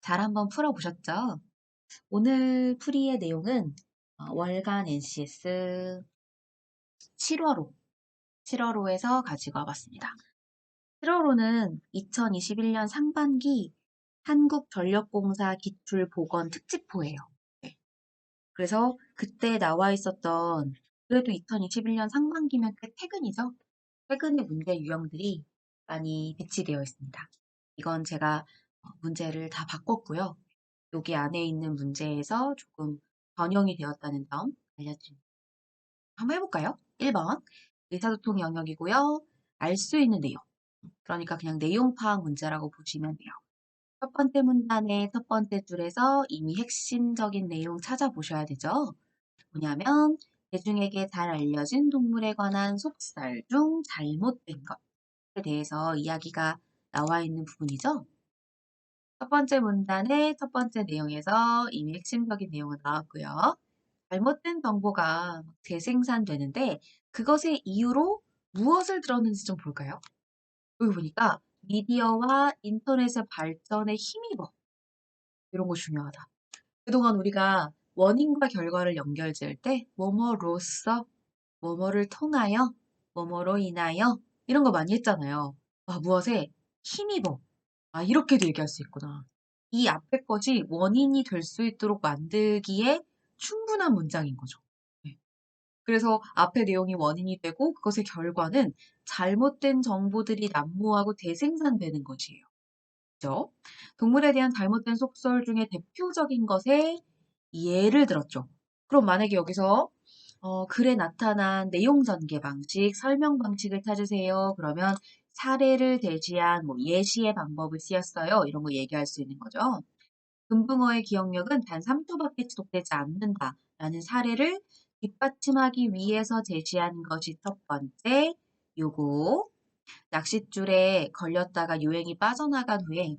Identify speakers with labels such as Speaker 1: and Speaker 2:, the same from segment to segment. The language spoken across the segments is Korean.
Speaker 1: 잘 한번 풀어보셨죠? 오늘 풀이의 내용은 월간 NCS 7월호, 7월호에서 가지고 와봤습니다. 7월호는 2021년 상반기 한국전력공사 기출보건 특집호예요. 네. 그래서 그때 나와 있었던, 그래도 2021년 상반기면 꽤 최근이죠? 최근의 문제 유형들이 많이 배치되어 있습니다. 이건 제가 문제를 다 바꿨고요. 여기 안에 있는 문제에서 조금 변형이 되었다는 점 알려드립니다. 한번 해볼까요? 1번 의사소통 영역이고요. 알 수 있는 내용. 그러니까 그냥 내용 파악 문제라고 보시면 돼요. 첫 번째 문단의 첫 번째 줄에서 이미 핵심적인 내용 찾아보셔야 되죠. 뭐냐면 대중에게 잘 알려진 동물에 관한 속설 중 잘못된 것에 대해서 이야기가 나와 있는 부분이죠. 첫 번째 문단의 첫 번째 내용에서 이미 핵심적인 내용은 나왔고요. 잘못된 정보가 재생산되는데 그것의 이유로 무엇을 들었는지 좀 볼까요? 여기 보니까 미디어와 인터넷의 발전에 힘입어. 이런 거 중요하다. 그동안 우리가 원인과 결과를 연결지을 때 뭐뭐로써, 뭐뭐를 통하여, 뭐뭐로 인하여 이런 거 많이 했잖아요. 아, 무엇에 힘입어. 아, 이렇게도 얘기할 수 있구나. 이 앞에 것이 원인이 될 수 있도록 만들기에 충분한 문장인 거죠. 네. 그래서 앞에 내용이 원인이 되고 그것의 결과는 잘못된 정보들이 난무하고 재생산되는 것이에요. 그죠? 동물에 대한 잘못된 속설 중에 대표적인 것에 예를 들었죠. 그럼 만약에 여기서 글에 나타난 내용 전개 방식, 설명 방식을 찾으세요. 그러면 사례를 제시한 뭐 예시의 방법을 쓰였어요. 이런 거 얘기할 수 있는 거죠. 금붕어의 기억력은 단 3초밖에 지속되지 않는다. 라는 사례를 뒷받침하기 위해서 제시한 것이 첫 번째. 요거 낚싯줄에 걸렸다가 요행이 빠져나간 후에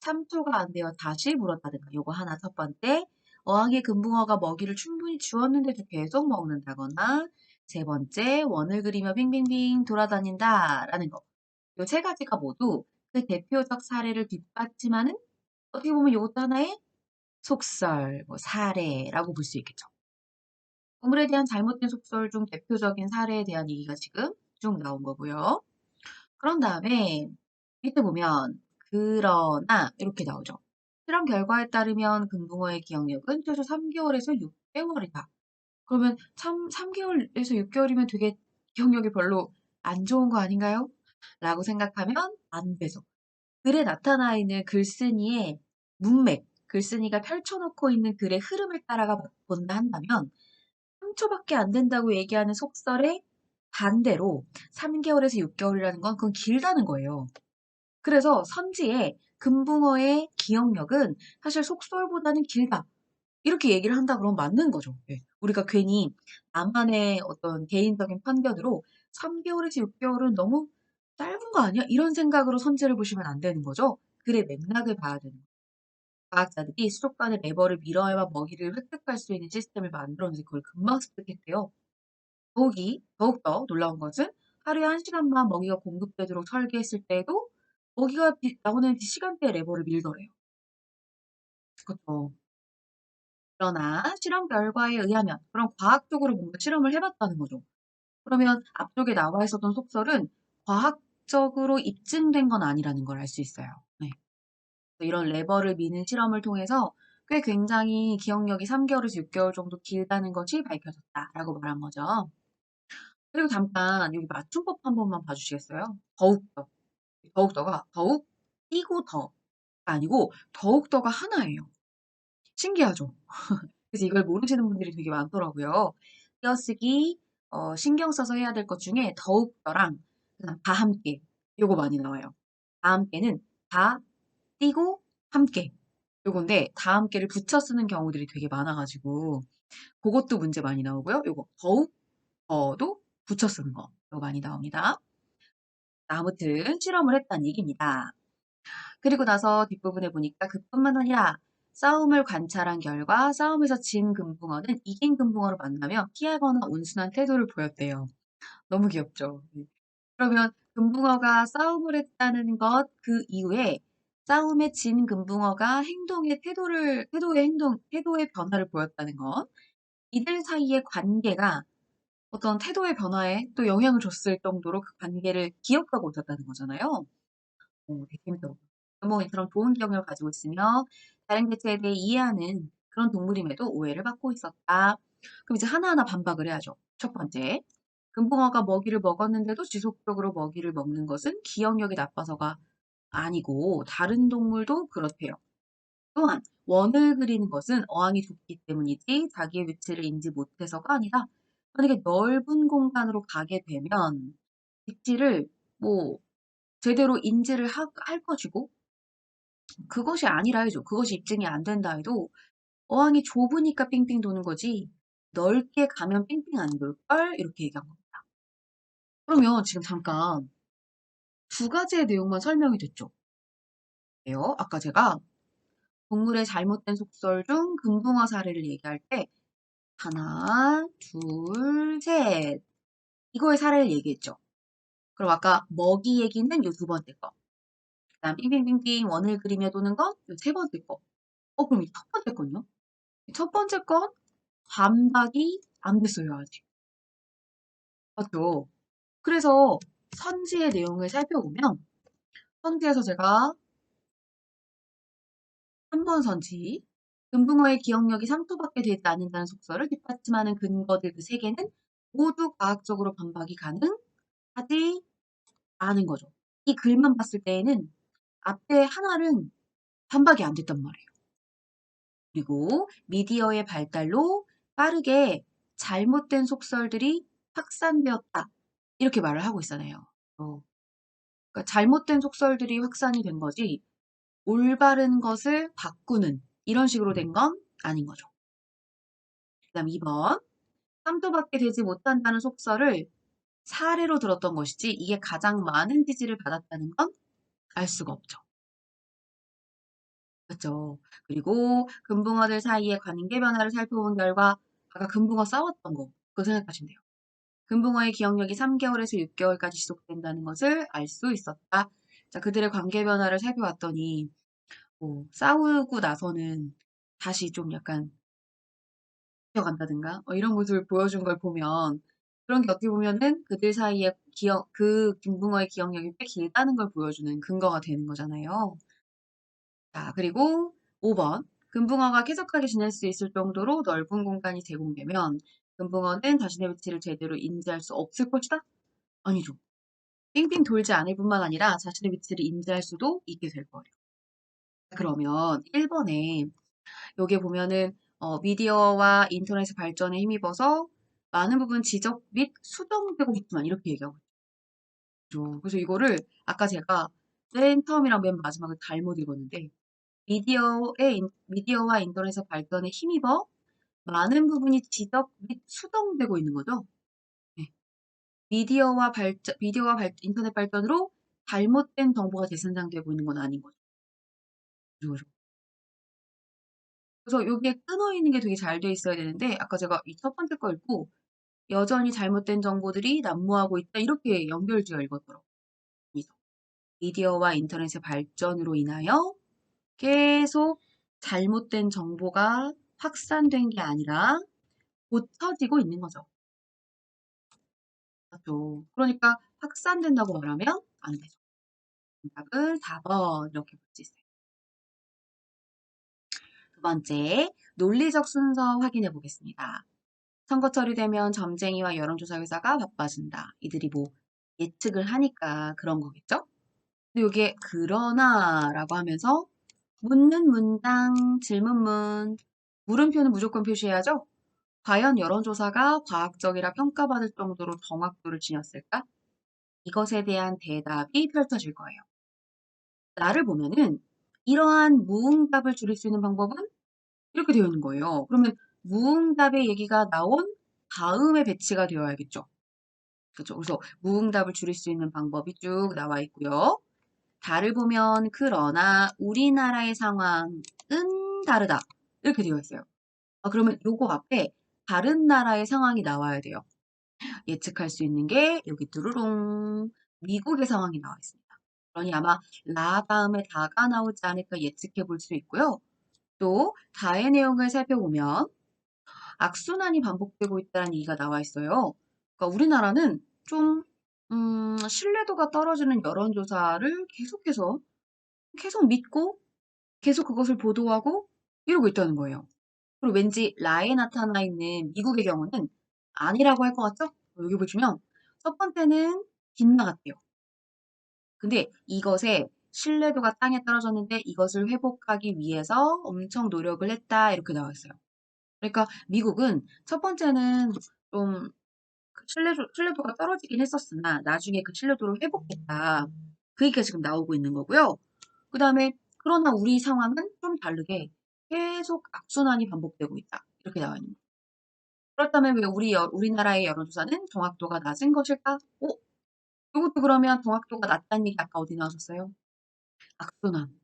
Speaker 1: 3초가 안 되어 다시 물었다든가 요거 하나 첫 번째. 어항에 금붕어가 먹이를 충분히 주었는데도 계속 먹는다거나 세 번째 원을 그리며 빙빙빙 돌아다닌다 라는 거. 요 세 가지가 모두 그 대표적 사례를 뒷받침하는 어떻게 보면 이것도 하나의 속설, 뭐 사례라고 볼 수 있겠죠. 동물에 대한 잘못된 속설 중 대표적인 사례에 대한 얘기가 지금 쭉 나온 거고요. 그런 다음에 밑에 보면 그러나 이렇게 나오죠. 실험 결과에 따르면 금붕어의 기억력은 최소 3개월에서 6개월이다. 그러면 참 3개월에서 6개월이면 되게 기억력이 별로 안 좋은 거 아닌가요? 라고 생각하면 안 되죠. 글에 나타나 있는 글쓴이의 문맥, 글쓴이가 펼쳐놓고 있는 글의 흐름을 따라가 본다 한다면 3초밖에 안 된다고 얘기하는 속설의 반대로 3개월에서 6개월이라는 건 그건 길다는 거예요. 그래서 선지에 금붕어의 기억력은 사실 속설보다는 길다. 이렇게 얘기를 한다 그러면 맞는 거죠. 예. 우리가 괜히 나만의 어떤 개인적인 판단으로 3개월에서 6개월은 너무 짧은 거 아니야? 이런 생각으로 선지를 보시면 안 되는 거죠. 글의 맥락을 봐야 되는 거예요. 과학자들이 수족관의 레버를 밀어야만 먹이를 획득할 수 있는 시스템을 만들었는데 그걸 금방 습득했대요. 더욱더 놀라운 것은 하루에 1시간만 먹이가 공급되도록 설계했을 때에도 먹이가 나오는 시간대에 레버를 밀더래요. 그것도 그러나 실험 결과에 의하면 그럼 과학적으로 뭔가 실험을 해봤다는 거죠. 그러면 앞쪽에 나와 있었던 속설은 과학적으로 입증된 건 아니라는 걸 알 수 있어요. 네. 이런 레버를 미는 실험을 통해서 꽤 굉장히 기억력이 3개월에서 6개월 정도 길다는 것이 밝혀졌다라고 말한 거죠. 그리고 잠깐 여기 맞춤법 한 번만 봐주시겠어요? 더욱더. 더욱더가 더욱 띄고 더가 아니고 더욱더가 하나예요. 신기하죠? 그래서 이걸 모르시는 분들이 되게 많더라고요. 띄어쓰기 신경 써서 해야 될 것 중에 더욱더랑 그다음 다 함께 요거 많이 나와요. 다 함께는 다 띄고 함께 요건데 다 함께를 붙여 쓰는 경우들이 되게 많아가지고 그것도 문제 많이 나오고요. 요거 더욱 더도 붙여 쓰는 거 요거 많이 나옵니다. 아무튼 실험을 했다는 얘기입니다. 그리고 나서 뒷부분에 보니까 그뿐만 아니라 싸움을 관찰한 결과 싸움에서 진 금붕어는 이긴 금붕어를 만나며 피하거나 온순한 태도를 보였대요. 너무 귀엽죠? 네. 그러면 금붕어가 싸움을 했다는 것 그 이후에 싸움에 진 금붕어가 태도의 변화를 보였다는 것. 이들 사이의 관계가 어떤 태도의 변화에 또 영향을 줬을 정도로 그 관계를 기억하고 있었다는 거잖아요. 되게 재밌더라고요. 뭐 그런 좋은 기억력을 가지고 있으며 다른 개체에 대해 이해하는 그런 동물임에도 오해를 받고 있었다. 그럼 이제 하나하나 반박을 해야죠. 첫 번째, 금붕어가 먹이를 먹었는데도 지속적으로 먹이를 먹는 것은 기억력이 나빠서가 아니고 다른 동물도 그렇대요. 또한 원을 그리는 것은 어항이 좁기 때문이지 자기의 위치를 인지 못해서가 아니라 만약에 넓은 공간으로 가게 되면 위치를 뭐 제대로 인지를 할 것이고 그것이 아니라 해줘. 그것이 입증이 안 된다 해도 어항이 좁으니까 삥삥 도는 거지 넓게 가면 삥삥 안 돌걸 이렇게 얘기한 겁니다. 그러면 지금 잠깐 두 가지의 내용만 설명이 됐죠. 네요. 아까 제가 동물의 잘못된 속설 중 금붕어 사례를 얘기할 때 하나, 둘, 셋 이거의 사례를 얘기했죠. 그럼 아까 먹이 얘기는 요 두 번째 거. 그다음 빙빙빙빙 원을 그리며 도는 건 요 세 번째 거. 그럼 이 첫 번째 건요? 첫 번째 건 반박이 안 됐어요, 아직. 맞죠? 그래서 선지의 내용을 살펴보면 선지에서 제가 3번 선지 금붕어의 기억력이 3초밖에 되지 않는다는 속설을 뒷받침하는 근거들 그 세 개는 모두 과학적으로 반박이 가능하지 않은 거죠. 이 글만 봤을 때에는 앞에 하나는 반박이 안 됐단 말이에요. 그리고 미디어의 발달로 빠르게 잘못된 속설들이 확산되었다. 이렇게 말을 하고 있잖아요. 그러니까 잘못된 속설들이 확산이 된 거지 올바른 것을 바꾸는 이런 식으로 된 건 아닌 거죠. 그다음 2번 3도밖에 되지 못한다는 속설을 사례로 들었던 것이지 이게 가장 많은 지지를 받았다는 건 알 수가 없죠. 그렇죠. 그리고 금붕어들 사이의 관계 변화를 살펴본 결과 아까 금붕어 싸웠던 거 그거 생각하시면 돼요. 금붕어의 기억력이 3개월에서 6개월까지 지속된다는 것을 알 수 있었다. 자, 그들의 관계 변화를 살펴봤더니 싸우고 나서는 다시 좀 약간 뛰어간다든가 이런 모습을 보여준 걸 보면 그런 게 어떻게 보면은 그들 사이의 그 김붕어의 기억력이 꽤 길다는 걸 보여주는 근거가 되는 거잖아요. 자, 그리고 5번. 금붕어가 쾌적하게 지낼 수 있을 정도로 넓은 공간이 제공되면 금붕어는 자신의 위치를 제대로 인지할 수 없을 것이다? 아니죠. 빙빙 돌지 않을 뿐만 아니라 자신의 위치를 인지할 수도 있게 될 거예요. 그러면 1번에 여기에 보면은 미디어와 인터넷의 발전에 힘입어서 많은 부분 지적 및 수정되고 있지만 이렇게 얘기하고 있죠. 그래서 이거를 아까 제가 맨 처음이랑 맨 마지막을 잘못 읽었는데 미디어와 인터넷의 발전에 힘입어 많은 부분이 지적 및 수정되고 있는 거죠. 네. 인터넷 발전으로 잘못된 정보가 재생산되고 있는 건 아닌 거죠. 그죠? 그래서 여기에 끊어 있는 게 되게 잘 돼 있어야 되는데 아까 제가 이 첫 번째 거 읽고 여전히 잘못된 정보들이 난무하고 있다. 이렇게 연결지어 읽었더라고요. 그래서 미디어와 인터넷의 발전으로 인하여 계속 잘못된 정보가 확산된 게 아니라 고쳐지고 있는 거죠. 맞죠? 그러니까 확산된다고 말하면 안 되죠. 정답은 4번 이렇게 볼 수 있어요. 두 번째, 논리적 순서 확인해 보겠습니다. 선거철이 되면 점쟁이와 여론조사 회사가 바빠진다. 이들이 뭐 예측을 하니까 그런 거겠죠? 근데 여기에 그러나라고 하면서 묻는 문장, 질문문, 물음표는 무조건 표시해야죠? 과연 여론조사가 과학적이라 평가받을 정도로 정확도를 지녔을까? 이것에 대한 대답이 펼쳐질 거예요. 나를 보면은 이러한 무응답을 줄일 수 있는 방법은 이렇게 되어 있는 거예요. 그러면 무응답의 얘기가 나온 다음에 배치가 되어야겠죠. 그렇죠. 그래서 무응답을 줄일 수 있는 방법이 쭉 나와 있고요. 달을 보면 그러나 우리나라의 상황은 다르다. 이렇게 되어 있어요. 그러면 요거 앞에 다른 나라의 상황이 나와야 돼요. 예측할 수 있는 게 여기 뚜루룽 미국의 상황이 나와 있습니다. 그러니 아마 라 다음에 다가 나오지 않을까 예측해 볼 수 있고요. 또 다의 내용을 살펴보면 악순환이 반복되고 있다는 얘기가 나와 있어요. 그러니까 우리나라는 좀 신뢰도가 떨어지는 여론조사를 계속 믿고 계속 그것을 보도하고 이러고 있다는 거예요. 그리고 왠지 라에 나타나 있는 미국의 경우는 아니라고 할 것 같죠? 여기 보시면 첫 번째는 빗나갔대요. 근데 이것의 신뢰도가 땅에 떨어졌는데 이것을 회복하기 위해서 엄청 노력을 했다 이렇게 나와 있어요. 그러니까 미국은 첫 번째는 좀 신뢰도가 떨어지긴 했었으나 나중에 그 신뢰도를 회복했다. 그 얘기가 지금 나오고 있는 거고요. 그 다음에 그러나 우리 상황은 좀 다르게 계속 악순환이 반복되고 있다. 이렇게 나와 있는 거예요. 그렇다면 왜 우리나라의 여론조사는 정확도가 낮은 것일까? 이것도 그러면 정확도가 낮다는 얘기 아까 어디 나오셨어요? 악순환.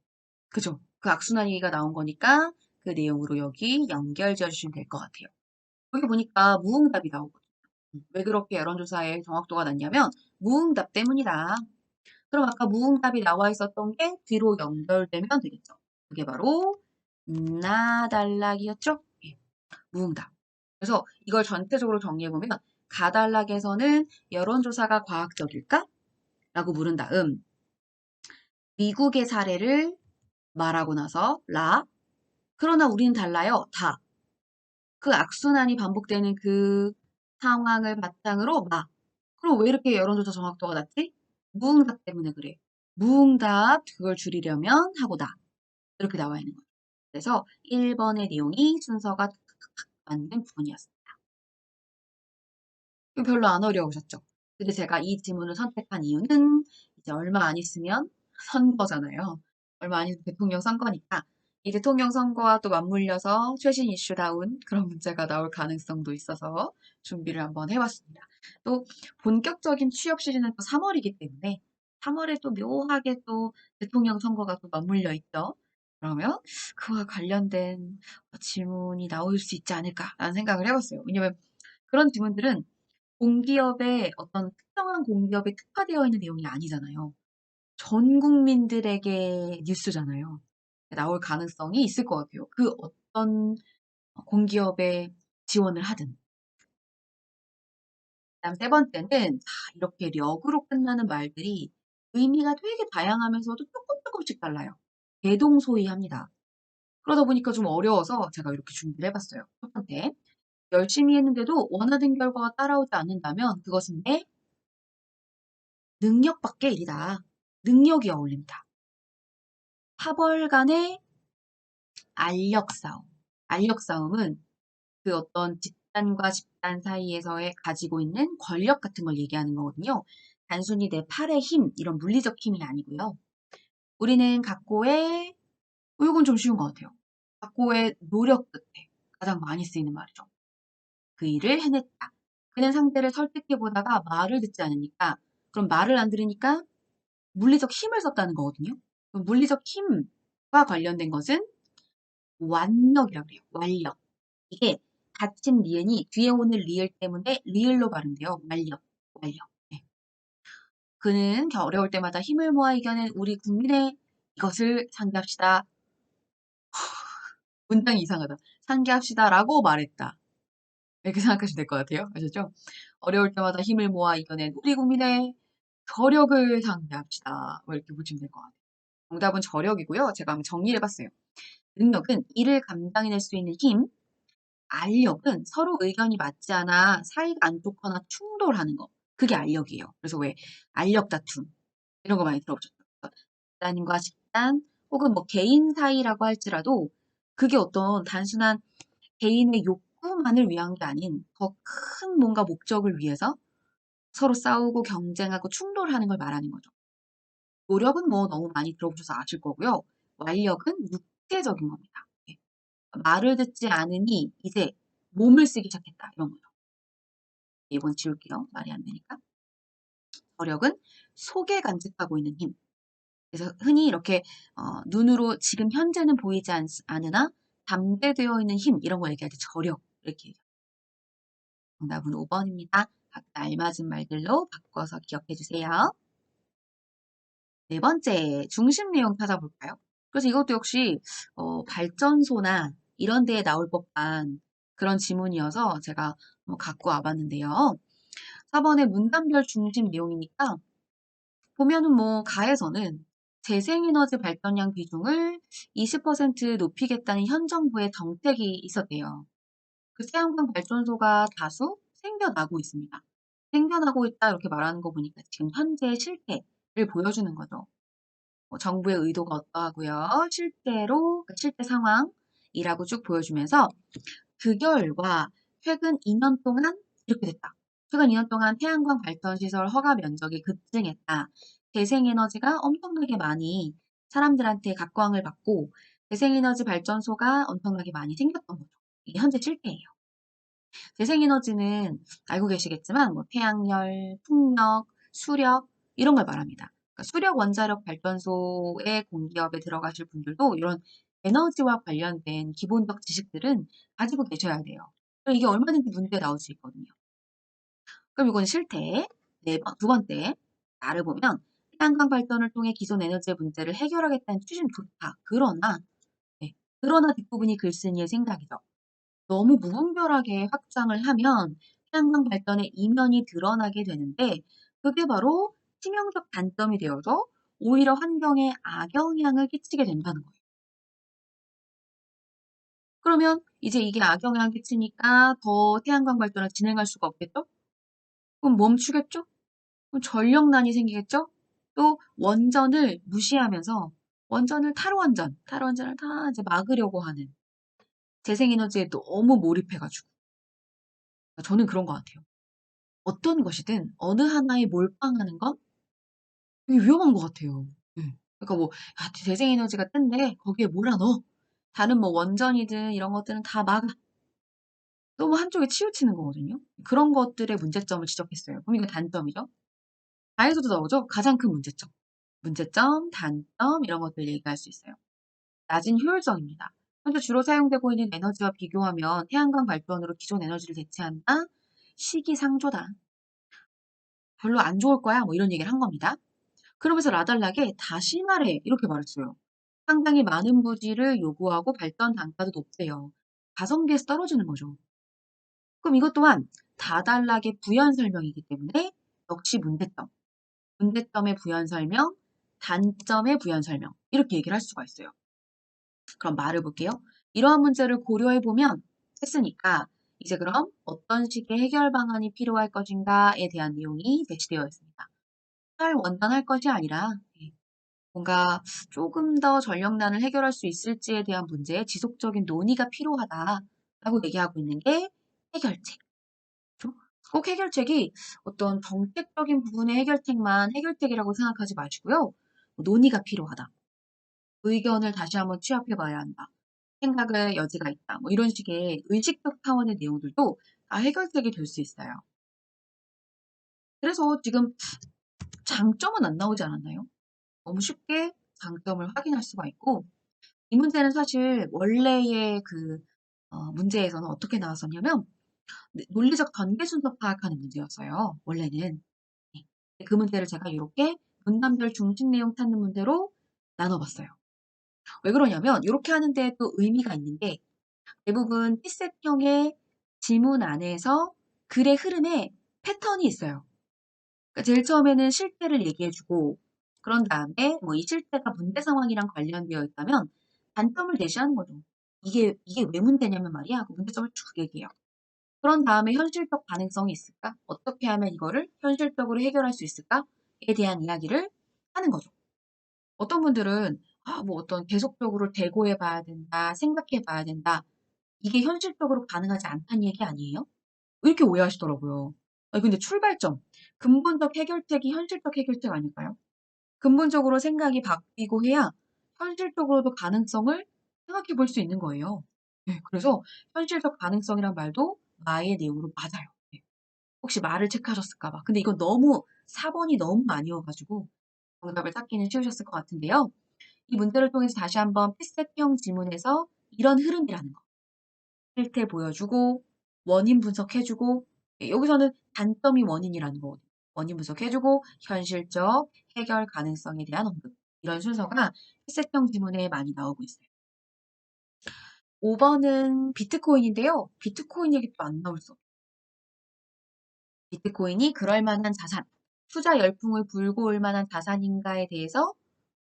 Speaker 1: 그죠? 그 악순환 얘기가 나온 거니까 그 내용으로 여기 연결 지어주시면 될 것 같아요. 여기 보니까 무응답이 나오거든요. 왜 그렇게 여론조사의 정확도가 낮냐면 무응답 때문이다. 그럼 아까 무응답이 나와 있었던 게 뒤로 연결되면 되겠죠. 그게 바로 나달락이었죠? 예, 무응답. 그래서 이걸 전체적으로 정리해보면 가달락에서는 여론조사가 과학적일까? 라고 물은 다음 미국의 사례를 말하고 나서 라 그러나 우리는 달라요. 다. 그 악순환이 반복되는 그 상황을 바탕으로 막. 그럼 왜 이렇게 여론조사 정확도가 낮지? 무응답 때문에 그래. 무응답 그걸 줄이려면 하고다. 이렇게 나와 있는 거예요. 그래서 1번의 내용이 순서가 탁탁탁 맞는 부분이었어요. 이거 별로 안 어려우셨죠? 근데 제가 이 지문을 선택한 이유는 이제 얼마 안 있으면 선거잖아요. 얼마 안 있으면 대통령 선거니까 이 대통령 선거와 또 맞물려서 최신 이슈다운 그런 문제가 나올 가능성도 있어서 준비를 한번 해봤습니다. 또 본격적인 취업 시즌은 또 3월이기 때문에 3월에 또 묘하게 또 대통령 선거가 또 맞물려 있죠. 그러면 그와 관련된 질문이 나올 수 있지 않을까라는 생각을 해봤어요. 왜냐면 그런 질문들은 공기업의 어떤 특정한 공기업에 특화되어 있는 내용이 아니잖아요. 전 국민들에게 뉴스잖아요. 나올 가능성이 있을 것 같아요. 그 어떤 공기업에 지원을 하든. 그다음 세 번째는 이렇게 력으로 끝나는 말들이 의미가 되게 다양하면서도 조금씩 달라요. 대동소이합니다. 그러다 보니까 좀 어려워서 제가 이렇게 준비를 해봤어요. 첫 번째, 열심히 했는데도 원하는 결과가 따라오지 않는다면 그것은 내 능력 밖의 일이다. 능력이 어울립니다. 파벌 간의 알력 싸움. 알력 싸움은 그 어떤 집단과 집단 사이에서의 가지고 있는 권력 같은 걸 얘기하는 거거든요. 단순히 내 팔의 힘, 이런 물리적 힘이 아니고요. 우리는 각고의, 이건 좀 쉬운 것 같아요. 각고의 노력 끝에 가장 많이 쓰이는 말이죠. 그 일을 해냈다. 그는 상대를 설득해 보다가 말을 듣지 않으니까, 그럼 말을 안 들으니까 물리적 힘을 썼다는 거거든요. 물리적 힘과 관련된 것은 완력이라고 해요. 완력. 이게 닫힌 니은이 뒤에 오는 리을 때문에 리을로 발음돼요. 완력. 완력. 네. 그는 어려울 때마다 힘을 모아 이겨낸 우리 국민의 이것을 상기합시다. 문장이 이상하다. 상기합시다라고 말했다. 이렇게 생각하시면 될 것 같아요. 아셨죠? 어려울 때마다 힘을 모아 이겨낸 우리 국민의 저력을 상기합시다. 뭐 이렇게 보시면 될 것 같아요. 정답은 저력이고요. 제가 한번 정리를 해봤어요. 능력은 일을 감당해낼 수 있는 힘, 알력은 서로 의견이 맞지 않아 사이가 안 좋거나 충돌하는 거. 그게 알력이에요. 그래서 왜 알력 다툼 이런 거 많이 들어보셨죠? 집단과 집단 혹은 뭐 개인 사이라고 할지라도 그게 어떤 단순한 개인의 욕구만을 위한 게 아닌 더 큰 뭔가 목적을 위해서 서로 싸우고 경쟁하고 충돌하는 걸 말하는 거죠. 노력은 뭐 너무 많이 들어보셔서 아실 거고요. 완력은 육체적인 겁니다. 예. 말을 듣지 않으니 이제 몸을 쓰기 시작했다. 이런 거죠. 이건 지울게요. 말이 안 되니까. 저력은 속에 간직하고 있는 힘. 그래서 흔히 이렇게 눈으로 지금 현재는 보이지 않으나 담대되어 있는 힘 이런 거 얘기할 때 저력 이렇게 얘기해요. 정답은 5번입니다. 각자 알맞은 말들로 바꿔서 기억해 주세요. 네 번째, 중심 내용 찾아볼까요? 그래서 이것도 역시 발전소나 이런 데에 나올 법한 그런 지문이어서 제가 갖고 와봤는데요. 4번의 문단별 중심 내용이니까 보면은 뭐 가에서는 재생에너지 발전량 비중을 20% 높이겠다는 현 정부의 정책이 있었대요. 그 태양광 발전소가 다수 생겨나고 있습니다. 생겨나고 있다 이렇게 말하는 거 보니까 지금 현재의 실태를 보여주는 거죠. 정부의 의도가 어떠하고요. 실제로 그 실제 상황이라고 쭉 보여주면서 그 결과 최근 2년 동안 이렇게 됐다. 최근 2년 동안 태양광 발전 시설 허가 면적이 급증했다. 재생에너지가 엄청나게 많이 사람들한테 각광을 받고 재생에너지 발전소가 엄청나게 많이 생겼던 거죠. 이게 현재 실태예요. 재생에너지는 알고 계시겠지만 뭐 태양열, 풍력, 수력 이런 걸 말합니다. 그러니까 수력 원자력 발전소의 공기업에 들어가실 분들도 이런 에너지와 관련된 기본적 지식들은 가지고 계셔야 돼요. 이게 얼마든지 문제 나올 수 있거든요. 그럼 이건 실태. 두 번째, 나를 보면 태양광 발전을 통해 기존 에너지의 문제를 해결하겠다는 취지는 좋다. 네, 그러나 뒷부분이 글쓴이의 생각이죠. 너무 무분별하게 확장을 하면 태양광 발전의 이면이 드러나게 되는데 그게 바로 치명적 단점이 되어서 오히려 환경에 악영향을 끼치게 된다는 거예요. 그러면 이제 이게 악영향을 끼치니까 더 태양광 발전을 진행할 수가 없겠죠? 그럼 멈추겠죠? 그럼 전력난이 생기겠죠? 또 원전을 무시하면서 원전을 탈원전을 다 이제 막으려고 하는 재생에너지에 너무 몰입해가지고 저는 그런 것 같아요. 어떤 것이든 어느 하나에 몰빵하는 건 되게 위험한 것 같아요. 예. 그러니까 뭐 재생에너지가 뜬데 거기에 몰아넣어. 다른 뭐 원전이든 이런 것들은 다 막아. 너무 한쪽에 치우치는 거거든요. 그런 것들의 문제점을 지적했어요. 그럼 이거 단점이죠. 다에서도 나오죠. 가장 큰 문제점. 문제점, 단점 이런 것들 얘기할 수 있어요. 낮은 효율성입니다. 현재 주로 사용되고 있는 에너지와 비교하면 태양광 발전으로 기존 에너지를 대체한다. 시기상조다. 별로 안 좋을 거야. 뭐 이런 얘기를 한 겁니다. 그러면서 라달락에 다시 말해 이렇게 말했어요. 상당히 많은 부지를 요구하고 발전 단가도 높대요. 가성비에서 떨어지는 거죠. 그럼 이것 또한 다단락의 부연 설명이기 때문에 역시 문제점. 문제점의 부연 설명, 단점의 부연 설명 이렇게 얘기를 할 수가 있어요. 그럼 말을 볼게요. 이러한 문제를 고려해보면 했으니까 이제 그럼 어떤 식의 해결 방안이 필요할 것인가에 대한 내용이 제시되어 있습니다. 원단할 것이 아니라 뭔가 조금 더 전력난을 해결할 수 있을지에 대한 문제에 지속적인 논의가 필요하다라고 얘기하고 있는 게 해결책. 그렇죠? 꼭 해결책이 어떤 정책적인 부분의 해결책만 해결책이라고 생각하지 마시고요. 논의가 필요하다. 의견을 다시 한번 취합해 봐야 한다. 생각의 여지가 있다. 뭐 이런 식의 의식적 차원의 내용들도 다 해결책이 될 수 있어요. 그래서 지금 장점은 안 나오지 않았나요? 너무 쉽게 장점을 확인할 수가 있고 이 문제는 사실 원래의 문제에서는 어떻게 나왔었냐면 논리적 전개 순서 파악하는 문제였어요. 원래는. 네. 그 문제를 제가 이렇게 문단별 중심 내용 찾는 문제로 나눠봤어요. 왜 그러냐면 이렇게 하는데 또 의미가 있는 게 대부분 피셋형의 지문 안에서 글의 흐름에 패턴이 있어요. 그러니까 제일 처음에는 실태를 얘기해주고 그런 다음에 뭐 이 실태가 문제 상황이랑 관련되어 있다면 단점을 제시하는 거죠. 이게 왜 문제냐면 말이야. 그 문제점을 쭉 얘기해요. 그런 다음에 현실적 가능성이 있을까? 어떻게 하면 이거를 현실적으로 해결할 수 있을까에 대한 이야기를 하는 거죠. 어떤 분들은 뭐 어떤 계속적으로 대고해 봐야 된다, 생각해 봐야 된다. 이게 현실적으로 가능하지 않다는 얘기 아니에요? 이렇게 오해하시더라고요. 아니, 근데 출발점, 근본적 해결책이 현실적 해결책 아닐까요? 근본적으로 생각이 바뀌고 해야 현실적으로도 가능성을 생각해 볼 수 있는 거예요. 네, 그래서 현실적 가능성이란 말도 마의 내용으로 맞아요. 네. 혹시 말을 체크하셨을까 봐. 근데 이건 너무 4번이 너무 많이어가지고 정답을 찾기는 쉬우셨을 것 같은데요. 이 문제를 통해서 다시 한번 피셋형 지문에서 이런 흐름이라는 거. 실태 보여주고 원인 분석해주고 여기서는 단점이 원인이라는 거거든요. 원인 분석해주고 현실적 해결 가능성에 대한 언급. 이런 순서가 필색형 지문에 많이 나오고 있어요. 5번은 비트코인인데요. 비트코인 얘기 또 안 나올 수 없어요. 비트코인이 그럴 만한 자산, 투자 열풍을 불고 올 만한 자산인가에 대해서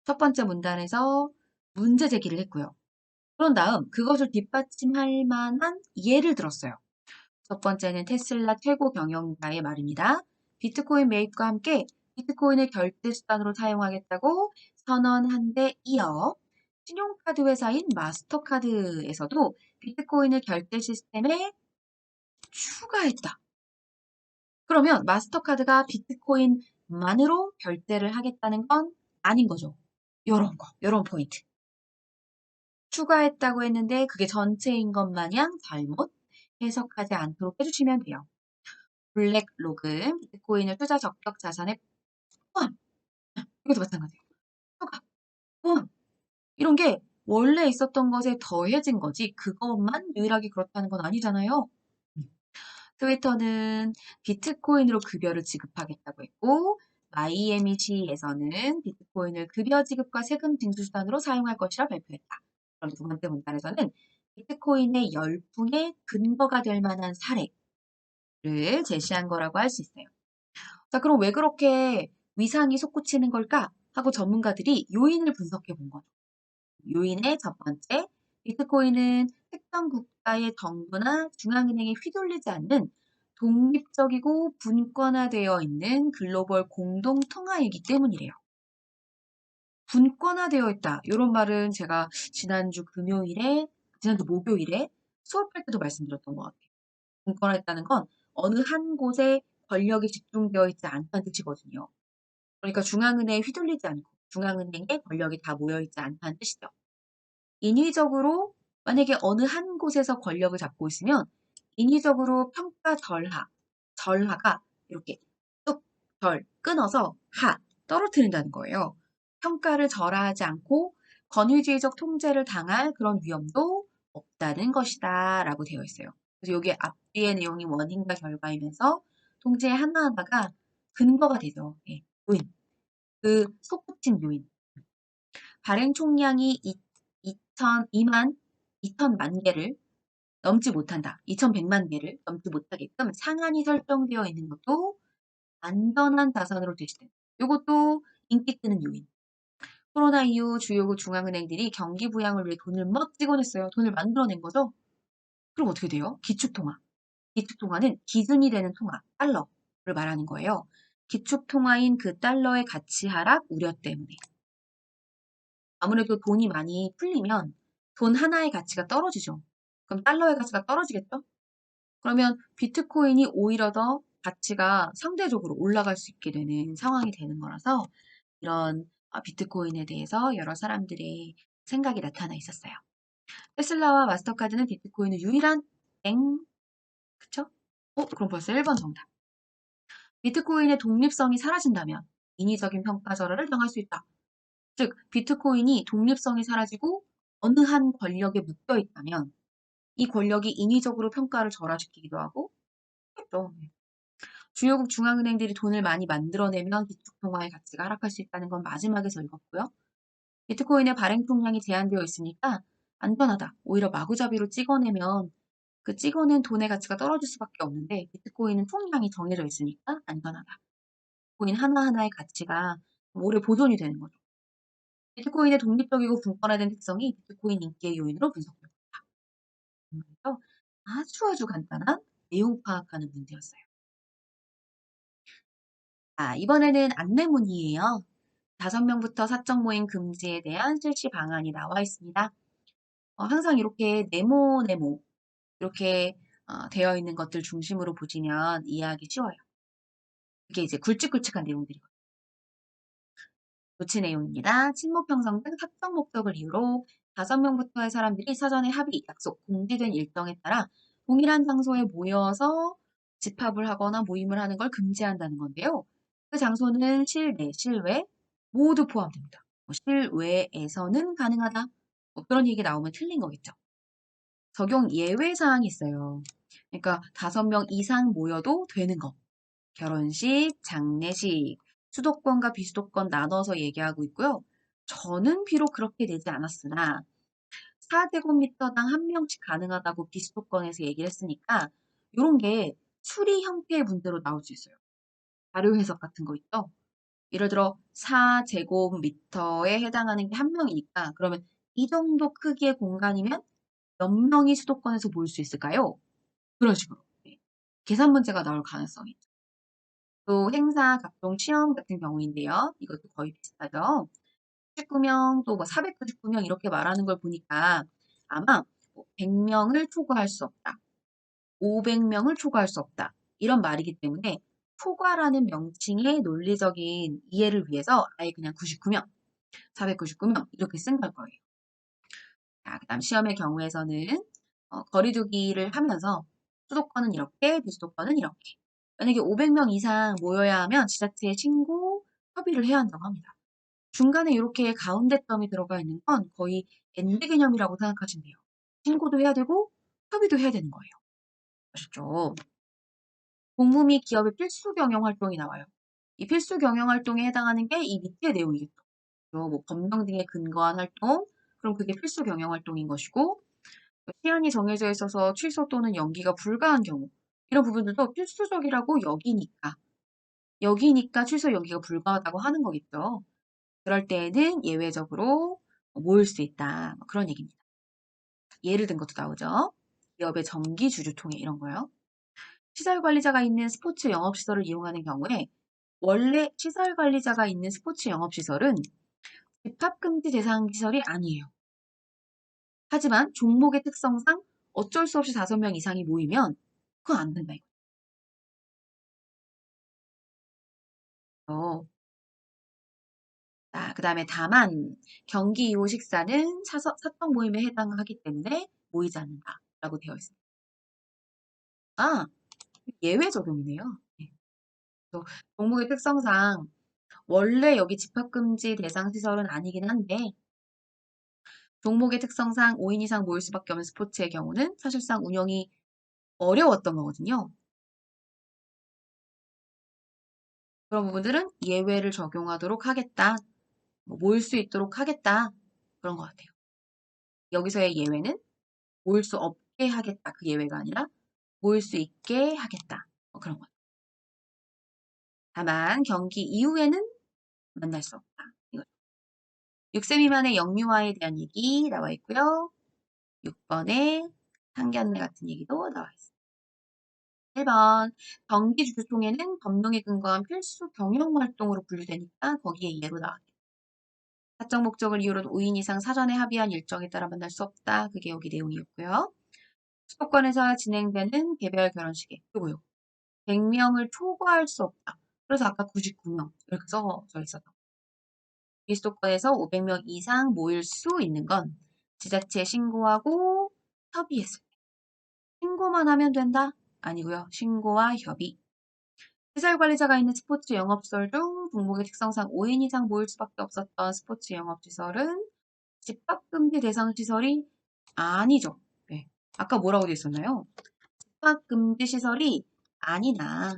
Speaker 1: 첫 번째 문단에서 문제 제기를 했고요. 그런 다음 그것을 뒷받침할 만한 예를 들었어요. 첫 번째는 테슬라 최고 경영자의 말입니다. 비트코인 매입과 함께 비트코인을 결제 수단으로 사용하겠다고 선언한 데 이어 신용카드 회사인 마스터카드에서도 비트코인을 결제 시스템에 추가했다. 그러면 마스터카드가 비트코인만으로 결제를 하겠다는 건 아닌 거죠. 요런 포인트. 추가했다고 했는데 그게 전체인 것 마냥 잘못 해석하지 않도록 해주시면 돼요. 블랙록은 비트코인을 투자 적격 자산에 포함. 이것도 마찬가지예요. 추가, 포함. 이런 게 원래 있었던 것에 더해진 거지 그것만 유일하게 그렇다는 건 아니잖아요. 트위터는 비트코인으로 급여를 지급하겠다고 했고 마이애미시에서는 비트코인을 급여 지급과 세금 징수 수단으로 사용할 것이라 발표했다. 그럼 두 번째 문단에서는 비트코인의 열풍의 근거가 될 만한 사례를 제시한 거라고 할 수 있어요. 자, 그럼 왜 그렇게 위상이 솟구치는 걸까? 하고 전문가들이 요인을 분석해 본 거죠. 요인의 첫 번째, 비트코인은 특정 국가의 정부나 중앙은행에 휘둘리지 않는 독립적이고 분권화되어 있는 글로벌 공동 통화이기 때문이래요. 분권화되어 있다. 이런 말은 제가 지난주 목요일에 수업할 때도 말씀드렸던 것 같아요. 분권화했다는 건 어느 한 곳에 권력이 집중되어 있지 않다는 뜻이거든요. 그러니까 중앙은행에 휘둘리지 않고 중앙은행에 권력이 다 모여있지 않다는 뜻이죠. 인위적으로 만약에 어느 한 곳에서 권력을 잡고 있으면 인위적으로 평가 절하가 이렇게 뚝, 절, 끊어서 떨어뜨린다는 거예요. 평가를 절하하지 않고 권위주의적 통제를 당할 그런 위험도 없다는 것이다 라고 되어 있어요. 그래서 이게 앞뒤의 내용이 원인과 결과이면서 통제 하나하나가 근거가 되죠. 예, 요인. 그 솟구친 요인. 발행 총량이 2,100만 개를 넘지 못한다. 2,100만 개를 넘지 못하게끔 상한이 설정되어 있는 것도 안전한 자산으로 제시된다. 이것도 인기 끄는 요인. 코로나 이후 주요국 중앙은행들이 경기 부양을 위해 돈을 막 찍어냈어요. 돈을 만들어낸 거죠. 그럼 어떻게 돼요? 기축통화. 기축통화는 기준이 되는 통화, 달러를 말하는 거예요. 기축통화인 그 달러의 가치 하락 우려 때문에. 아무래도 돈이 많이 풀리면 돈 하나의 가치가 떨어지죠. 그럼 달러의 가치가 떨어지겠죠? 그러면 비트코인이 오히려 더 가치가 상대적으로 올라갈 수 있게 되는 상황이 되는 거라서 이런 비트코인에 대해서 여러 사람들의 생각이 나타나 있었어요. 테슬라와 마스터카드는 비트코인의 유일한 그쵸? 그럼 벌써 1번 정답. 비트코인의 독립성이 사라진다면 인위적인 평가절하를 당할 수 있다. 즉, 비트코인이 독립성이 사라지고 어느 한 권력에 묶여 있다면 이 권력이 인위적으로 평가를 절하시키기도 하고 했죠. 주요국 중앙은행들이 돈을 많이 만들어내면 기축통화의 가치가 하락할 수 있다는 건 마지막에서 읽었고요. 비트코인의 발행 총량이 제한되어 있으니까 안전하다. 오히려 마구잡이로 찍어내면 그 찍어낸 돈의 가치가 떨어질 수밖에 없는데 비트코인은 총량이 정해져 있으니까 안전하다. 비트코인 하나하나의 가치가 오래 보존이 되는 거죠. 비트코인의 독립적이고 분권화된 특성이 비트코인 인기의 요인으로 분석됩니다. 그래서 아주 간단한 내용 파악하는 문제였어요. 이번에는 안내문이에요. 5명부터 사적 모임 금지에 대한 실시 방안이 나와 있습니다. 항상 이렇게 네모 이렇게 되어 있는 것들 중심으로 보시면 이해하기 쉬워요. 이게 이제 굵직굵직한 내용들이거든요. 조치 내용입니다. 친목 형성 등 사적 목적을 이유로 5명부터의 사람들이 사전에 합의, 약속, 공지된 일정에 따라 동일한 장소에 모여서 집합을 하거나 모임을 하는 걸 금지한다는 건데요. 그 장소는 실내, 실외 모두 포함됩니다. 실외에서는 가능하다. 그런 얘기 나오면 틀린 거겠죠. 적용 예외 사항이 있어요. 그러니까 5명 이상 모여도 되는 거. 결혼식, 장례식, 수도권과 비수도권 나눠서 얘기하고 있고요. 저는 비록 그렇게 되지 않았으나 4제곱미터당 한 명씩 가능하다고 비수도권에서 얘기를 했으니까 이런 게 수리 형태의 문제로 나올 수 있어요. 자료 해석 같은 거 있죠? 예를 들어 4제곱미터에 해당하는 게 한 명이니까 그러면 이 정도 크기의 공간이면 몇 명이 수도권에서 모일 수 있을까요? 그런 식으로. 네. 계산 문제가 나올 가능성이 있죠. 또 행사, 각종 시험 같은 경우인데요. 이것도 거의 비슷하죠. 99명 또 뭐 499명 이렇게 말하는 걸 보니까 아마 100명을 초과할 수 없다. 500명을 초과할 수 없다. 이런 말이기 때문에 초과라는 명칭의 논리적인 이해를 위해서 아예 그냥 99명, 499명 이렇게 쓴 걸 거예요. 자, 그다음 시험의 경우에서는 거리두기를 하면서 수도권은 이렇게, 비수도권은 이렇게. 만약에 500명 이상 모여야 하면 지자체에 신고, 협의를 해야 한다고 합니다. 중간에 이렇게 가운데 점이 들어가 있는 건 거의 엔드 개념이라고 생각하시면 돼요. 신고도 해야 되고 협의도 해야 되는 거예요. 아셨죠? 공무 및 기업의 필수 경영 활동이 나와요. 이 필수 경영 활동에 해당하는 게 이 밑에 내용이겠죠. 뭐 법령 등에 근거한 활동, 그럼 그게 필수 경영 활동인 것이고 시한이 정해져 있어서 취소 또는 연기가 불가한 경우 이런 부분들도 필수적이라고 여기니까 취소 연기가 불가하다고 하는 거겠죠. 그럴 때에는 예외적으로 모일 수 있다. 뭐 그런 얘기입니다. 예를 든 것도 나오죠. 기업의 정기 주주통해 이런 거요. 시설 관리자가 있는 스포츠 영업시설을 이용하는 경우에 원래 시설 관리자가 있는 스포츠 영업시설은 집합금지 대상 시설이 아니에요. 하지만 종목의 특성상 어쩔 수 없이 5명 이상이 모이면 그건 안 된다 이거죠. 자, 그 다음에 다만 경기 이후 식사는 사적 모임에 해당하기 때문에 모이지 않는다라고 되어 있습니다. 아, 예외 적용이네요. 네. 그래서 종목의 특성상 원래 여기 집합금지 대상 시설은 아니긴 한데 종목의 특성상 5인 이상 모일 수밖에 없는 스포츠의 경우는 사실상 운영이 어려웠던 거거든요. 그런 부분들은 예외를 적용하도록 하겠다. 뭐 모일 수 있도록 하겠다. 그런 것 같아요. 여기서의 예외는 모일 수 없게 하겠다. 그 예외가 아니라 모일 수 있게 하겠다. 뭐 그런 것. 다만 경기 이후에는 만날 수 없다. 이거 6세 미만의 영유아에 대한 얘기 나와 있고요. 6번에 상견례 같은 얘기도 나와 있습니다. 1번 경기 주주총회는 법령에 근거한 필수 경영 활동으로 분류되니까 거기에 예로 나왔겠다. 사적 목적을 이유로 5인 이상 사전에 합의한 일정에 따라 만날 수 없다. 그게 여기 내용이었고요. 수도권에서 진행되는 개별 결혼식에 요거요. 100명을 초과할 수 없다. 그래서 아까 99명 이렇게 써져 있었던 비수도권에서 500명 이상 모일 수 있는 건 지자체에 신고하고 협의했을 때. 신고만 하면 된다? 아니고요. 신고와 협의. 시설 관리자가 있는 스포츠 영업시설 중 종목의 특성상 5인 이상 모일 수밖에 없었던 스포츠 영업시설은 집합금지 대상 시설이 아니죠. 네. 아까 뭐라고 되어 있었나요? 집합금지 시설이 아니다.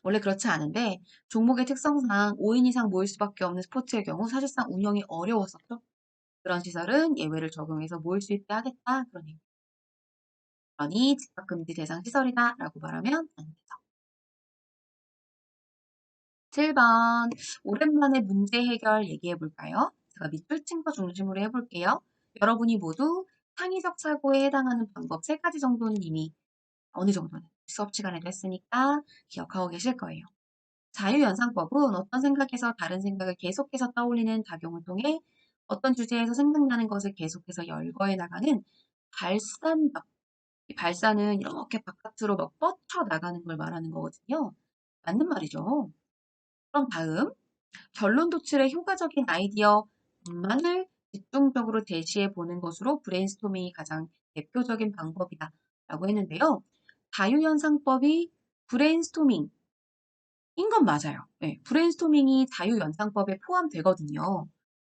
Speaker 1: 원래 그렇지 않은데 종목의 특성상 5인 이상 모일 수밖에 없는 스포츠의 경우 사실상 운영이 어려웠었죠. 그런 시설은 예외를 적용해서 모일 수 있게 하겠다. 그런 얘기. 그러니 집합금지 대상 시설이다 라고 말하면 안 되죠. 7번 오랜만에 문제 해결 얘기해 볼까요? 제가 밑줄 친 거 중심으로 해볼게요. 여러분이 모두 창의적 사고에 해당하는 방법 3가지 정도는 이미 어느 정도는 수업 시간에도 했으니까 기억하고 계실 거예요. 자유연상법은 어떤 생각에서 다른 생각을 계속해서 떠올리는 작용을 통해 어떤 주제에서 생각나는 것을 계속해서 열거해 나가는 발산법. 이 발산은 이렇게 바깥으로 막 뻗쳐 나가는 걸 말하는 거거든요. 맞는 말이죠. 그럼 다음, 결론 도출에 효과적인 아이디어만을 집중적으로 제시해 보는 것으로 브레인스토밍이 가장 대표적인 방법이다. 라고 했는데요. 자유연상법이 브레인스토밍 인 건 맞아요. 네, 브레인스토밍이 자유연상법에 포함되거든요.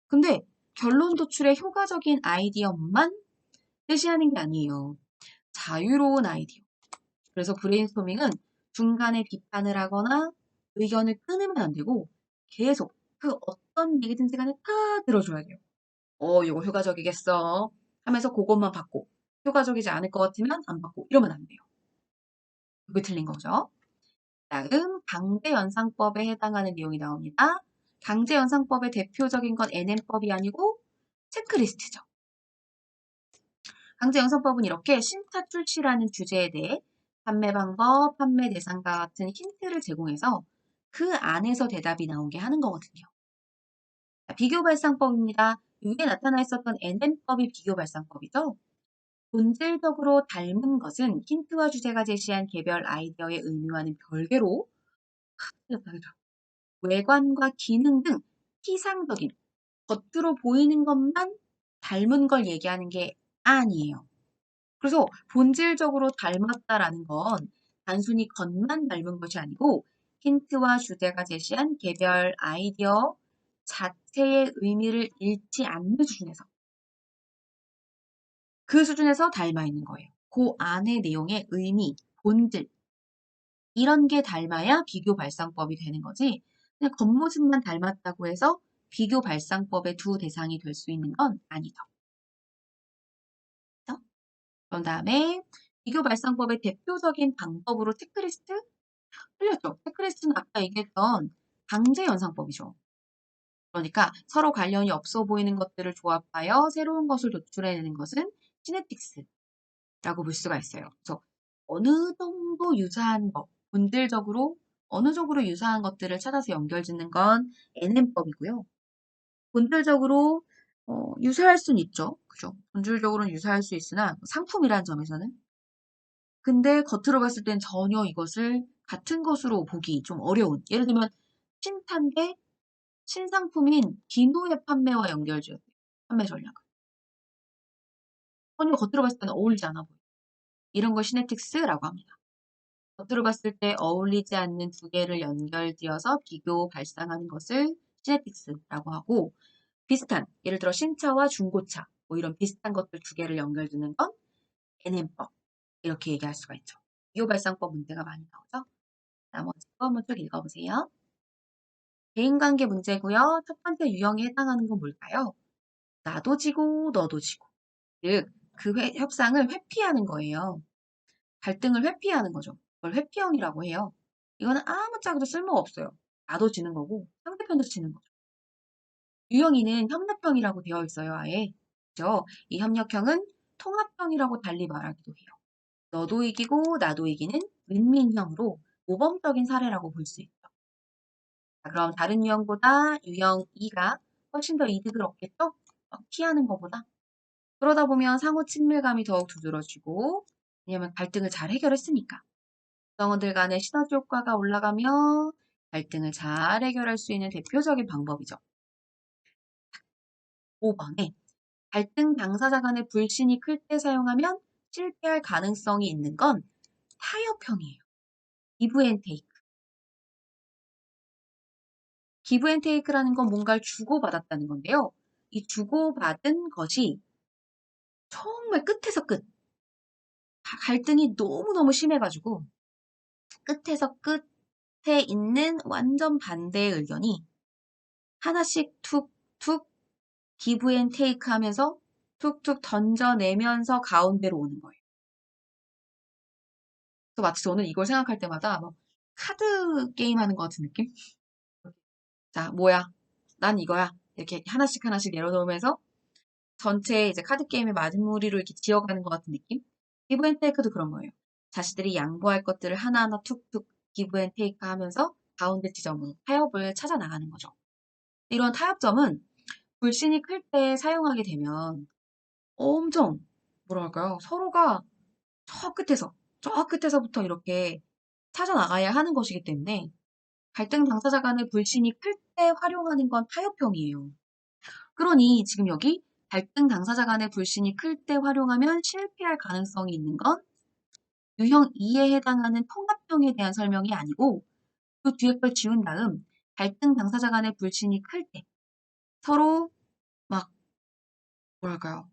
Speaker 1: 근데 결론 도출에 효과적인 아이디어만 제시하는 게 아니에요. 자유로운 아이디어. 그래서 브레인스토밍은 중간에 비판을 하거나 의견을 끊으면 안 되고 계속 그 어떤 얘기든지 간에 다 들어줘야 돼요. 이거 효과적이겠어 하면서 그것만 받고 효과적이지 않을 것 같으면 안 받고 이러면 안 돼요. 그게 틀린 거죠. 다음 강제연상법에 해당하는 내용이 나옵니다. 강제연상법의 대표적인 건 NM법이 아니고 체크리스트죠. 강제연상법은 이렇게 신차 출시라는 주제에 대해 판매 방법, 판매 대상과 같은 힌트를 제공해서 그 안에서 대답이 나오게 하는 거거든요. 비교 발상법입니다. 위에 나타나 있었던 NM법이 비교 발상법이죠. 본질적으로 닮은 것은 힌트와 주제가 제시한 개별 아이디어의 의미와는 별개로 외관과 기능 등 피상적인 겉으로 보이는 것만 닮은 걸 얘기하는 게 아니에요. 그래서 본질적으로 닮았다라는 건 단순히 겉만 닮은 것이 아니고 힌트와 주제가 제시한 개별 아이디어 자체의 의미를 잃지 않는 수준에서 그 수준에서 닮아 있는 거예요. 그 안의 내용의 의미, 본질 이런 게 닮아야 비교 발상법이 되는 거지. 그냥 겉모습만 닮았다고 해서 비교 발상법의 두 대상이 될 수 있는 건 아니죠. 그렇죠? 그런 다음에 비교 발상법의 대표적인 방법으로 체크리스트 틀렸죠. 체크리스트는 아까 얘기했던 강제 연상법이죠. 그러니까 서로 관련이 없어 보이는 것들을 조합하여 새로운 것을 도출해내는 것은 시네틱스라고 볼 수가 있어요. 그래서 어느 정도 유사한 것, 본질적으로 어느 정도 유사한 것들을 찾아서 연결짓는 건 NM법이고요. 본질적으로 유사할 수는 있죠. 그죠? 본질적으로는 유사할 수 있으나 상품이라는 점에서는 근데 겉으로 봤을 땐 전혀 이것을 같은 것으로 보기 좀 어려운. 예를 들면 신탄데 신상품인 디노의 판매와 연결지어요. 판매 전략. 전혀 겉으로 봤을 때는 어울리지 않아 보여요. 이런 걸 시네틱스라고 합니다. 겉으로 봤을 때 어울리지 않는 두 개를 연결지어서 비교 발상하는 것을 시네틱스라고 하고 비슷한 예를 들어 신차와 중고차 뭐 이런 비슷한 것들 두 개를 연결짓는 건 NM법 이렇게 얘기할 수가 있죠. 비교 발상법 문제가 많이 나오죠. 나머지 거 한번 쭉 읽어보세요. 대인관계 문제고요. 첫 번째 유형에 해당하는 건 뭘까요? 나도 지고 너도 지고. 즉, 그 협상을 회피하는 거예요. 갈등을 회피하는 거죠. 그걸 회피형이라고 해요. 이거는 아무짝에도 쓸모가 없어요. 나도 지는 거고 상대편도 지는 거죠. 유형이는 협력형이라고 되어 있어요. 아예. 그죠? 이 협력형은 통합형이라고 달리 말하기도 해요. 너도 이기고 나도 이기는 윈윈형으로 모범적인 사례라고 볼 수 있죠. 자, 그럼 다른 유형보다 유형 2가 훨씬 더 이득을 얻겠죠? 피하는 것보다. 그러다 보면 상호 친밀감이 더욱 두드러지고, 왜냐면 갈등을 잘 해결했으니까. 구성원들 간의 시너지 효과가 올라가며 갈등을 잘 해결할 수 있는 대표적인 방법이죠. 5번에 갈등 당사자 간의 불신이 클 때 사용하면 실패할 가능성이 있는 건 타협형이에요. 기브 앤 테이크. 기브 앤 테이크라는 건 뭔가를 주고받았다는 건데요. 이 주고받은 것이 정말 끝에서 끝. 갈등이 너무너무 심해가지고 끝에서 끝에 있는 완전 반대의 의견이 하나씩 툭툭 기브 앤 테이크 하면서 툭툭 던져내면서 가운데로 오는 거예요. 그래서 마치 저는 이걸 생각할 때마다 막 카드 게임 하는 것 같은 느낌? 자, 뭐야? 난 이거야. 이렇게 하나씩 하나씩 내려놓으면서 전체 이제 카드 게임의 마무리로 이렇게 지어가는 것 같은 느낌? 기브 앤 테이크도 그런 거예요. 자신들이 양보할 것들을 하나하나 툭툭 기브 앤 테이크 하면서 가운데 지점으로 타협을 찾아 나가는 거죠. 이런 타협점은 불신이 클 때 사용하게 되면 엄청 뭐랄까요? 서로가 저 끝에서부터 이렇게 찾아 나가야 하는 것이기 때문에 갈등 당사자 간의 불신이 클 때 활용하는 건 타협형이에요. 그러니 지금 여기 갈등 당사자 간의 불신이 클 때 활용하면 실패할 가능성이 있는 건 유형 2에 해당하는 통합형에 대한 설명이 아니고 그 뒤에 걸 지운 다음 갈등 당사자 간의 불신이 클 때 서로 막 뭐랄까요?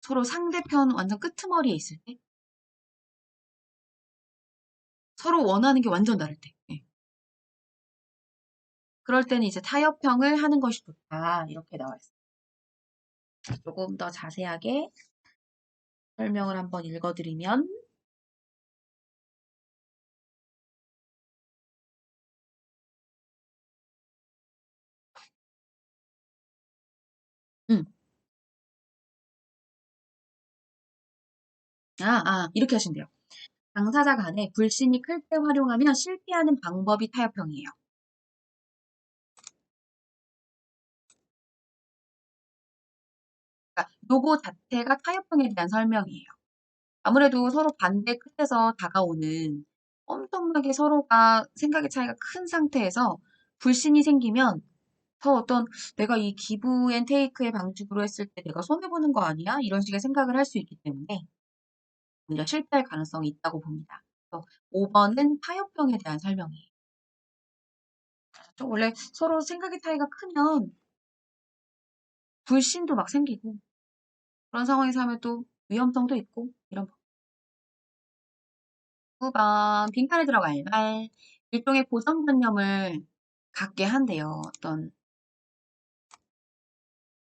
Speaker 1: 서로 상대편 완전 끄트머리에 있을 때 서로 원하는 게 완전 다를 때. 예. 그럴 때는 이제 타협형을 하는 것이 좋다. 이렇게 나와 있어요. 조금 더 자세하게 설명을 한번 읽어드리면, 음, 이렇게 하시면 돼요. 당사자 간에 불신이 클 때 활용하면 실패하는 방법이 타협형이에요. 그러니까 요거 자체가 타협형에 대한 설명이에요. 아무래도 서로 반대 끝에서 다가오는 엄청나게 서로가 생각의 차이가 큰 상태에서 불신이 생기면 더 어떤 내가 이 기브 앤 테이크의 방식으로 했을 때 내가 손해보는 거 아니야? 이런 식의 생각을 할 수 있기 때문에 오히려 실패할 가능성이 있다고 봅니다. 그래서 5번은 타협형에 대한 설명이에요. 원래 서로 생각의 차이가 크면 불신도 막 생기고 그런 상황에서 하면 또 위험성도 있고 이런 거. 9번 빈칸에 들어갈 말 일종의 고정관념을 갖게 한대요. 어떤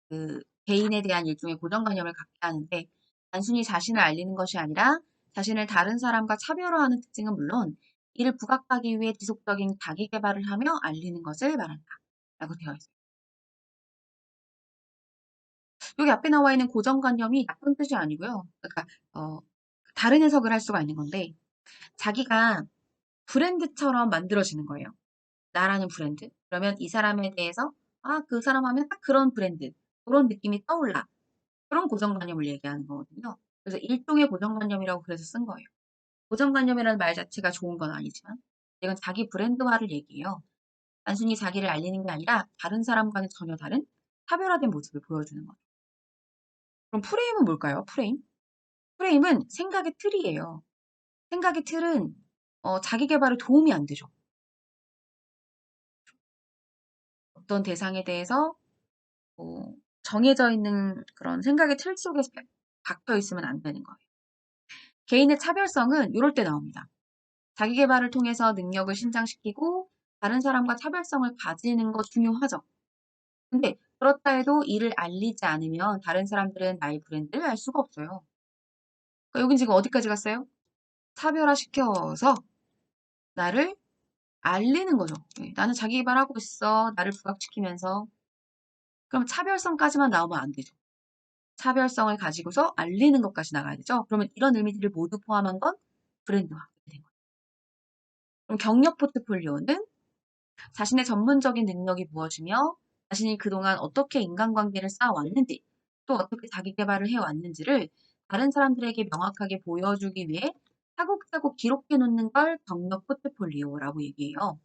Speaker 1: 그 개인에 대한 일종의 고정관념을 갖게 하는데 단순히 자신을 알리는 것이 아니라 자신을 다른 사람과 차별화하는 특징은 물론 이를 부각하기 위해 지속적인 자기 개발을 하며 알리는 것을 말한다. 라고 되어 있어요. 여기 앞에 나와 있는 고정관념이 나쁜 뜻이 아니고요. 그러니까 다른 해석을 할 수가 있는 건데 자기가 브랜드처럼 만들어지는 거예요. 나라는 브랜드. 그러면 이 사람에 대해서 그 사람 하면 딱 그런 브랜드, 그런 느낌이 떠올라. 그런 고정관념을 얘기하는 거거든요. 그래서 일종의 고정관념이라고 그래서 쓴 거예요. 고정관념이라는 말 자체가 좋은 건 아니지만 이건 자기 브랜드화를 얘기해요. 단순히 자기를 알리는 게 아니라 다른 사람과는 전혀 다른 차별화된 모습을 보여주는 거죠. 그럼 프레임은 뭘까요? 프레임? 프레임은 생각의 틀이에요. 생각의 틀은 자기 개발에 도움이 안 되죠. 어떤 대상에 대해서 뭐 정해져 있는 그런 생각의 틀 속에서 박혀 있으면 안 되는 거예요. 개인의 차별성은 이럴 때 나옵니다. 자기 개발을 통해서 능력을 신장시키고 다른 사람과 차별성을 가지는 거 중요하죠. 근데 그렇다 해도 이를 알리지 않으면 다른 사람들은 나의 브랜드를 알 수가 없어요. 그러니까 여긴 지금 어디까지 갔어요? 차별화시켜서 나를 알리는 거죠. 나는 자기 개발하고 있어. 나를 부각시키면서. 그럼 차별성까지만 나오면 안 되죠. 차별성을 가지고서 알리는 것까지 나가야 되죠. 그러면 이런 의미들을 모두 포함한 건 브랜드화. 그럼 경력 포트폴리오는 자신의 전문적인 능력이 무엇이며 자신이 그동안 어떻게 인간관계를 쌓아왔는지 또 어떻게 자기 개발을 해왔는지를 다른 사람들에게 명확하게 보여주기 위해 차곡차곡 기록해 놓는 걸 경력 포트폴리오라고 얘기해요.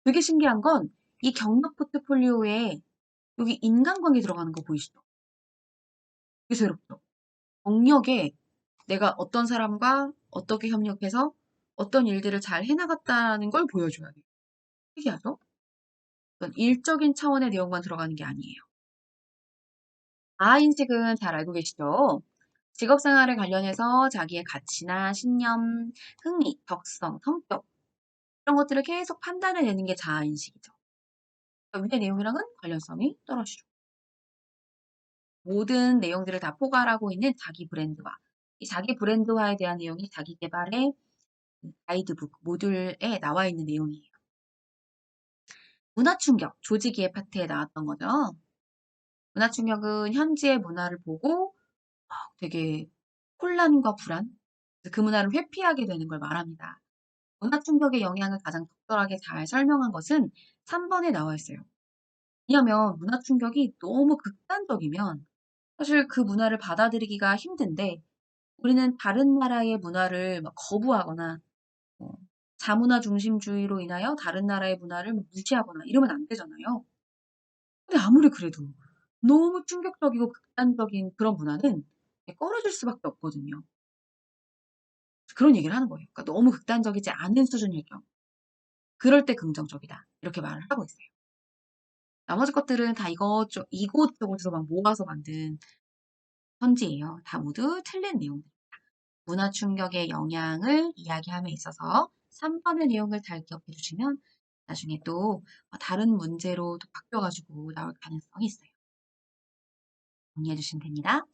Speaker 1: 되게 신기한 건 이 경력 포트폴리오에 여기 인간관계 들어가는 거 보이시죠? 되게 새롭죠? 경력에 내가 어떤 사람과 어떻게 협력해서 어떤 일들을 잘 해나갔다는 걸 보여줘야 돼요. 특이하죠? 어떤 일적인 차원의 내용만 들어가는 게 아니에요. 인식은 잘 알고 계시죠? 직업 생활에 관련해서 자기의 가치나 신념, 흥미, 덕성, 성격 이런 것들을 계속 판단해내는 게 자아인식이죠. 그러니까 위의 내용이랑은 관련성이 떨어지죠. 모든 내용들을 다 포괄하고 있는 자기 브랜드화. 이 자기 브랜드화에 대한 내용이 자기 개발의 가이드북, 모듈에 나와 있는 내용이에요. 문화 충격, 조직이의 파트에 나왔던 거죠. 문화 충격은 현지의 문화를 보고 되게 혼란과 불안, 그 문화를 회피하게 되는 걸 말합니다. 문화 충격의 영향을 가장 적절하게 잘 설명한 것은 3번에 나와 있어요. 왜냐하면 문화 충격이 너무 극단적이면 사실 그 문화를 받아들이기가 힘든데 우리는 다른 나라의 문화를 막 거부하거나 뭐 자문화 중심주의로 인하여 다른 나라의 문화를 무시하거나 이러면 안 되잖아요. 근데 아무리 그래도 너무 충격적이고 극단적인 그런 문화는 꺼려질 수밖에 없거든요. 그런 얘기를 하는 거예요. 그러니까 너무 극단적이지 않은 수준일 경우. 그럴 때 긍정적이다. 이렇게 말을 하고 있어요. 나머지 것들은 다 이것저것에서 막 모아서 만든 편지예요. 다 모두 틀린 내용들. 문화 충격의 영향을 이야기함에 있어서 3번의 내용을 잘 기억해 주시면 나중에 또 다른 문제로 또 바뀌어가지고 나올 가능성이 있어요. 정리해 주시면 됩니다.